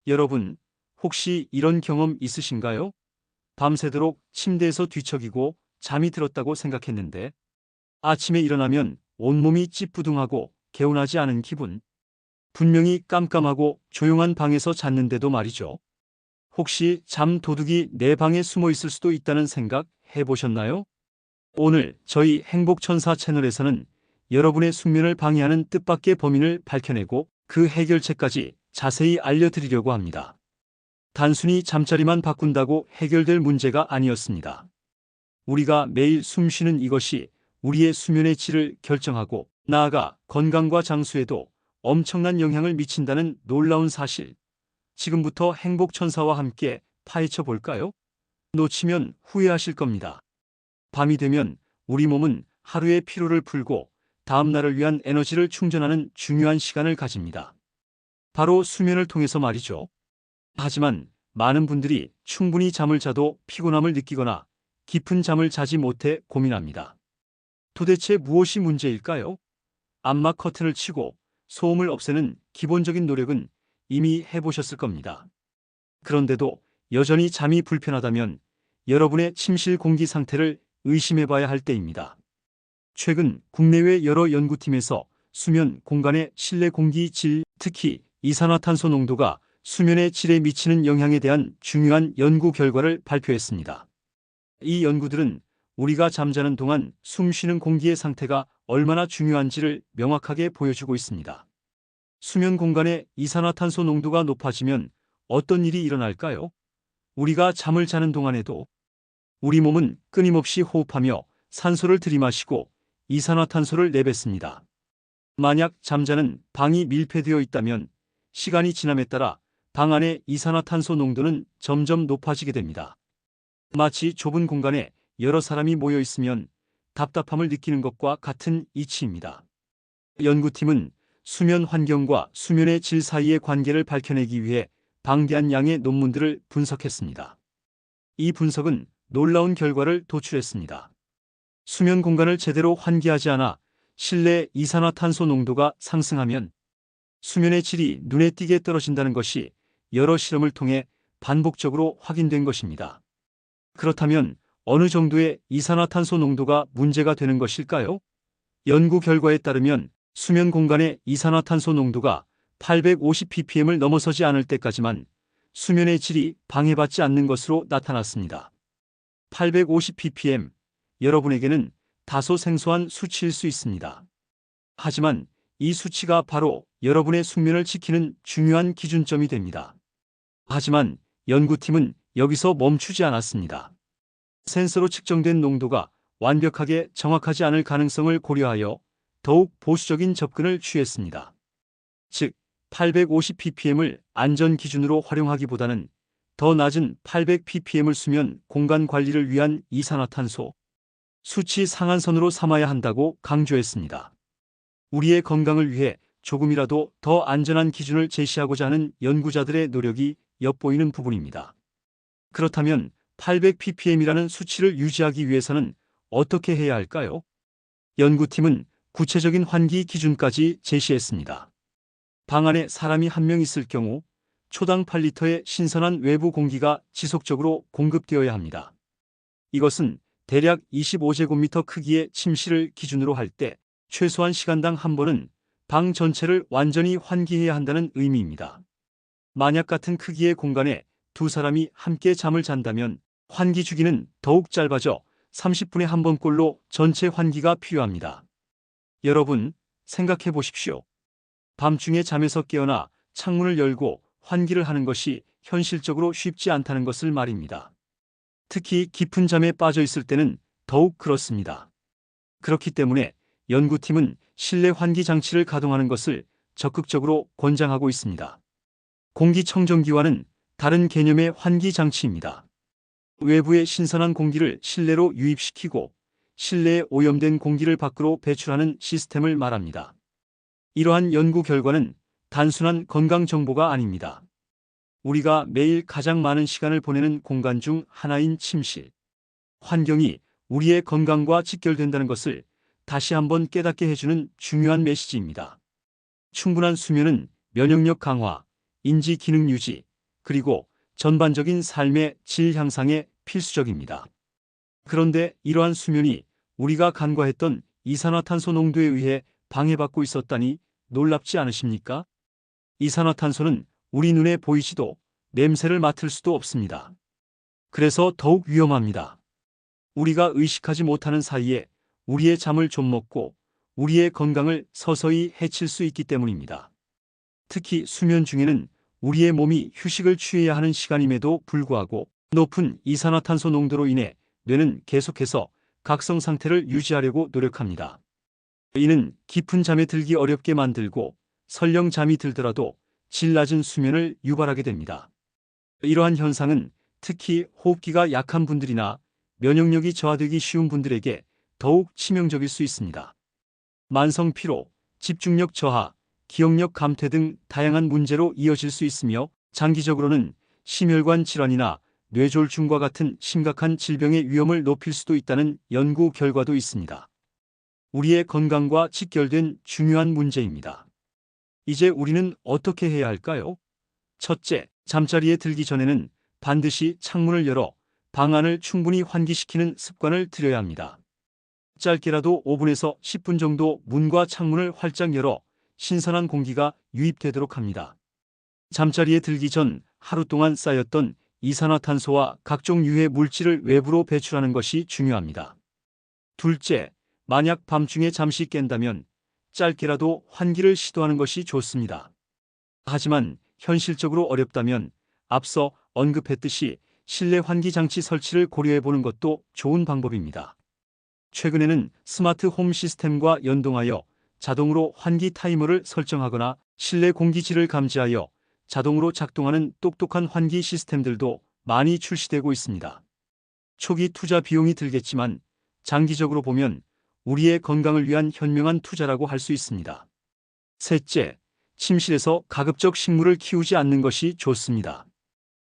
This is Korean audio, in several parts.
여러분, 혹시 이런 경험 있으신가요? 밤새도록 침대에서 뒤척이고 잠이 들었다고 생각했는데 아침에 일어나면 온몸이 찌뿌둥하고 개운하지 않은 기분. 분명히 깜깜하고 조용한 방에서 잤는데도 말이죠. 혹시 잠 도둑이 내 방에 숨어 있을 수도 있다는 생각 해보셨나요? 오늘 저희 행복천사 채널에서는 여러분의 숙면을 방해하는 뜻밖의 범인을 밝혀내고 그 해결책까지 자세히 알려드리려고 합니다. 단순히 잠자리만 바꾼다고 해결될 문제가 아니었습니다. 우리가 매일 숨 쉬는 이것이 우리의 수면의 질을 결정하고 나아가 건강과 장수에도 엄청난 영향을 미친다는 놀라운 사실. 지금부터 행복천사와 함께 파헤쳐 볼까요? 놓치면 후회하실 겁니다. 밤이 되면 우리 몸은 하루의 피로를 풀고 다음 날을 위한 에너지를 충전하는 중요한 시간을 가집니다. 바로 수면을 통해서 말이죠. 하지만 많은 분들이 충분히 잠을 자도 피곤함을 느끼거나 깊은 잠을 자지 못해 고민합니다. 도대체 무엇이 문제일까요? 암막 커튼을 치고 소음을 없애는 기본적인 노력은 이미 해보셨을 겁니다. 그런데도 여전히 잠이 불편하다면 여러분의 침실 공기 상태를 의심해봐야 할 때입니다. 최근 국내외 여러 연구팀에서 수면 공간의 실내 공기 질, 특히 이산화탄소 농도가 수면의 질에 미치는 영향에 대한 중요한 연구 결과를 발표했습니다. 이 연구들은 우리가 잠자는 동안 숨 쉬는 공기의 상태가 얼마나 중요한지를 명확하게 보여주고 있습니다. 수면 공간의 이산화탄소 농도가 높아지면 어떤 일이 일어날까요? 우리가 잠을 자는 동안에도 우리 몸은 끊임없이 호흡하며 산소를 들이마시고 이산화탄소를 내뱉습니다. 만약 잠자는 방이 밀폐되어 있다면 시간이 지남에 따라 방 안의 이산화탄소 농도는 점점 높아지게 됩니다. 마치 좁은 공간에 여러 사람이 모여 있으면 답답함을 느끼는 것과 같은 이치입니다. 연구팀은 수면 환경과 수면의 질 사이의 관계를 밝혀내기 위해 방대한 양의 논문들을 분석했습니다. 이 분석은 놀라운 결과를 도출했습니다. 수면 공간을 제대로 환기하지 않아 실내 이산화탄소 농도가 상승하면 수면의 질이 눈에 띄게 떨어진다는 것이 여러 실험을 통해 반복적으로 확인된 것입니다. 그렇다면 어느 정도의 이산화탄소 농도가 문제가 되는 것일까요? 연구 결과에 따르면 수면 공간의 이산화탄소 농도가 850ppm을 넘어서지 않을 때까지만 수면의 질이 방해받지 않는 것으로 나타났습니다. 850ppm, 여러분에게는 다소 생소한 수치일 수 있습니다. 하지만 이 수치가 바로 여러분의 숙면을 지키는 중요한 기준점이 됩니다. 하지만 연구팀은 여기서 멈추지 않았습니다. 센서로 측정된 농도가 완벽하게 정확하지 않을 가능성을 고려하여 더욱 보수적인 접근을 취했습니다. 즉, 850ppm을 안전 기준으로 활용하기보다는 더 낮은 800ppm을 수면 공간 관리를 위한 이산화탄소 수치 상한선으로 삼아야 한다고 강조했습니다. 우리의 건강을 위해 조금이라도 더 안전한 기준을 제시하고자 하는 연구자들의 노력이 엿보이는 부분입니다. 그렇다면 800ppm이라는 수치를 유지하기 위해서는 어떻게 해야 할까요? 연구팀은 구체적인 환기 기준까지 제시했습니다. 방 안에 사람이 한 명 있을 경우 초당 8리터의 신선한 외부 공기가 지속적으로 공급되어야 합니다. 이것은 대략 25제곱미터 크기의 침실을 기준으로 할 때 최소한 시간당 한 번은 방 전체를 완전히 환기해야 한다는 의미입니다. 만약 같은 크기의 공간에 두 사람이 함께 잠을 잔다면 환기 주기는 더욱 짧아져 30분에 한 번꼴로 전체 환기가 필요합니다. 여러분, 생각해 보십시오. 밤중에 잠에서 깨어나 창문을 열고 환기를 하는 것이 현실적으로 쉽지 않다는 것을 말입니다. 특히 깊은 잠에 빠져 있을 때는 더욱 그렇습니다. 그렇기 때문에 연구팀은 실내 환기 장치를 가동하는 것을 적극적으로 권장하고 있습니다. 공기청정기와는 다른 개념의 환기 장치입니다. 외부의 신선한 공기를 실내로 유입시키고 실내에 오염된 공기를 밖으로 배출하는 시스템을 말합니다. 이러한 연구 결과는 단순한 건강 정보가 아닙니다. 우리가 매일 가장 많은 시간을 보내는 공간 중 하나인 침실. 환경이 우리의 건강과 직결된다는 것을 다시 한번 깨닫게 해주는 중요한 메시지입니다. 충분한 수면은 면역력 강화, 인지 기능 유지, 그리고 전반적인 삶의 질 향상에 필수적입니다. 그런데 이러한 수면이 우리가 간과했던 이산화탄소 농도에 의해 방해받고 있었다니 놀랍지 않으십니까? 이산화탄소는 우리 눈에 보이지도 냄새를 맡을 수도 없습니다. 그래서 더욱 위험합니다. 우리가 의식하지 못하는 사이에 우리의 잠을 좀먹고 우리의 건강을 서서히 해칠 수 있기 때문입니다. 특히 수면 중에는 우리의 몸이 휴식을 취해야 하는 시간임에도 불구하고 높은 이산화탄소 농도로 인해 뇌는 계속해서 각성 상태를 유지하려고 노력합니다. 이는 깊은 잠에 들기 어렵게 만들고 설령 잠이 들더라도 질 낮은 수면을 유발하게 됩니다. 이러한 현상은 특히 호흡기가 약한 분들이나 면역력이 저하되기 쉬운 분들에게 더욱 치명적일 수 있습니다. 만성 피로, 집중력 저하, 기억력 감퇴 등 다양한 문제로 이어질 수 있으며 장기적으로는 심혈관 질환이나 뇌졸중과 같은 심각한 질병의 위험을 높일 수도 있다는 연구 결과도 있습니다. 우리의 건강과 직결된 중요한 문제입니다. 이제 우리는 어떻게 해야 할까요? 첫째, 잠자리에 들기 전에는 반드시 창문을 열어 방 안을 충분히 환기시키는 습관을 들여야 합니다. 짧게라도 5분에서 10분 정도 문과 창문을 활짝 열어 신선한 공기가 유입되도록 합니다. 잠자리에 들기 전 하루 동안 쌓였던 이산화탄소와 각종 유해 물질을 외부로 배출하는 것이 중요합니다. 둘째, 만약 밤중에 잠시 깬다면 짧게라도 환기를 시도하는 것이 좋습니다. 하지만 현실적으로 어렵다면 앞서 언급했듯이 실내 환기 장치 설치를 고려해보는 것도 좋은 방법입니다. 최근에는 스마트 홈 시스템과 연동하여 자동으로 환기 타이머를 설정하거나 실내 공기질을 감지하여 자동으로 작동하는 똑똑한 환기 시스템들도 많이 출시되고 있습니다. 초기 투자 비용이 들겠지만 장기적으로 보면 우리의 건강을 위한 현명한 투자라고 할 수 있습니다. 셋째, 침실에서 가급적 식물을 키우지 않는 것이 좋습니다.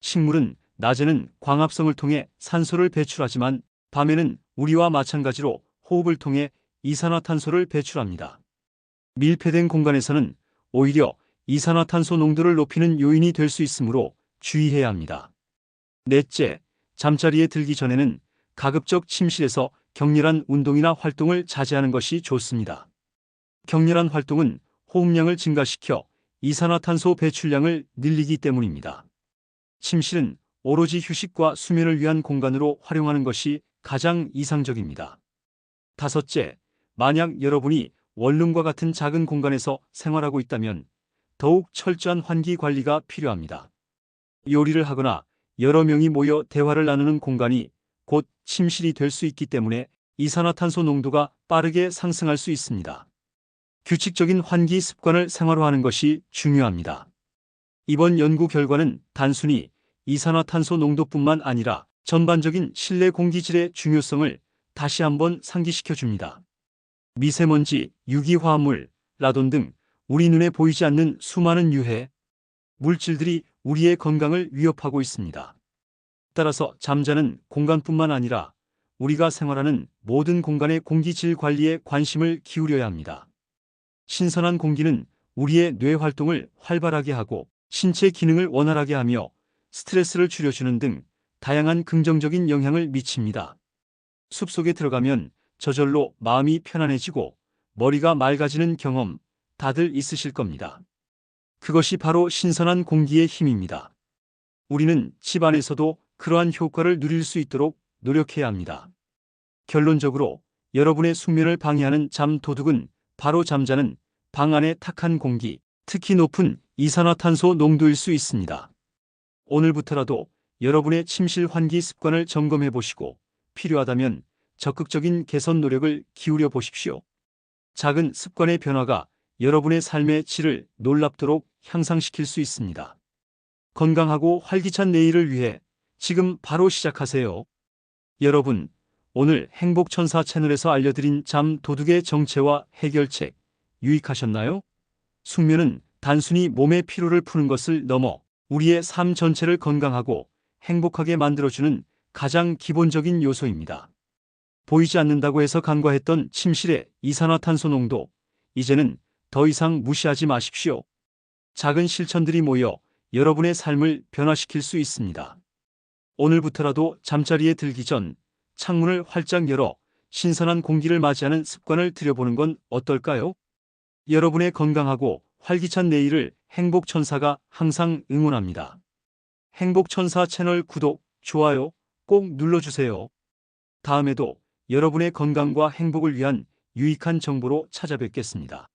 식물은 낮에는 광합성을 통해 산소를 배출하지만 밤에는 우리와 마찬가지로 호흡을 통해 이산화탄소를 배출합니다. 밀폐된 공간에서는 오히려 이산화탄소 농도를 높이는 요인이 될 수 있으므로 주의해야 합니다. 넷째, 잠자리에 들기 전에는 가급적 침실에서 격렬한 운동이나 활동을 자제하는 것이 좋습니다. 격렬한 활동은 호흡량을 증가시켜 이산화탄소 배출량을 늘리기 때문입니다. 침실은 오로지 휴식과 수면을 위한 공간으로 활용하는 것이 가장 이상적입니다. 다섯째, 만약 여러분이 원룸과 같은 작은 공간에서 생활하고 있다면 더욱 철저한 환기 관리가 필요합니다. 요리를 하거나 여러 명이 모여 대화를 나누는 공간이 곧 침실이 될 수 있기 때문에 이산화탄소 농도가 빠르게 상승할 수 있습니다. 규칙적인 환기 습관을 생활화하는 것이 중요합니다. 이번 연구 결과는 단순히 이산화탄소 농도뿐만 아니라 전반적인 실내 공기질의 중요성을 다시 한번 상기시켜 줍니다. 미세먼지, 유기화합물, 라돈 등 우리 눈에 보이지 않는 수많은 유해 물질들이 우리의 건강을 위협하고 있습니다. 따라서 잠자는 공간뿐만 아니라 우리가 생활하는 모든 공간의 공기질 관리에 관심을 기울여야 합니다. 신선한 공기는 우리의 뇌 활동을 활발하게 하고 신체 기능을 원활하게 하며 스트레스를 줄여주는 등 다양한 긍정적인 영향을 미칩니다. 숲속에 들어가면 저절로 마음이 편안해지고 머리가 맑아지는 경험 다들 있으실 겁니다. 그것이 바로 신선한 공기의 힘입니다. 우리는 집 안에서도 그러한 효과를 누릴 수 있도록 노력해야 합니다. 결론적으로 여러분의 숙면을 방해하는 잠 도둑은 바로 잠자는 방 안의 탁한 공기, 특히 높은 이산화탄소 농도일 수 있습니다. 오늘부터라도 여러분의 침실 환기 습관을 점검해 보시고 필요하다면 적극적인 개선 노력을 기울여 보십시오. 작은 습관의 변화가 여러분의 삶의 질을 놀랍도록 향상시킬 수 있습니다. 건강하고 활기찬 내일을 위해 지금 바로 시작하세요. 여러분, 오늘 행복천사 채널에서 알려드린 잠 도둑의 정체와 해결책 유익하셨나요? 숙면은 단순히 몸의 피로를 푸는 것을 넘어 우리의 삶 전체를 건강하고 행복하게 만들어주는 가장 기본적인 요소입니다. 보이지 않는다고 해서 간과했던 침실의 이산화탄소 농도, 이제는 더 이상 무시하지 마십시오. 작은 실천들이 모여 여러분의 삶을 변화시킬 수 있습니다. 오늘부터라도 잠자리에 들기 전 창문을 활짝 열어 신선한 공기를 맞이하는 습관을 들여보는 건 어떨까요? 여러분의 건강하고 활기찬 내일을 행복천사가 항상 응원합니다. 행복천사 채널 구독, 좋아요 꼭 눌러주세요. 다음에도 여러분의 건강과 행복을 위한 유익한 정보로 찾아뵙겠습니다.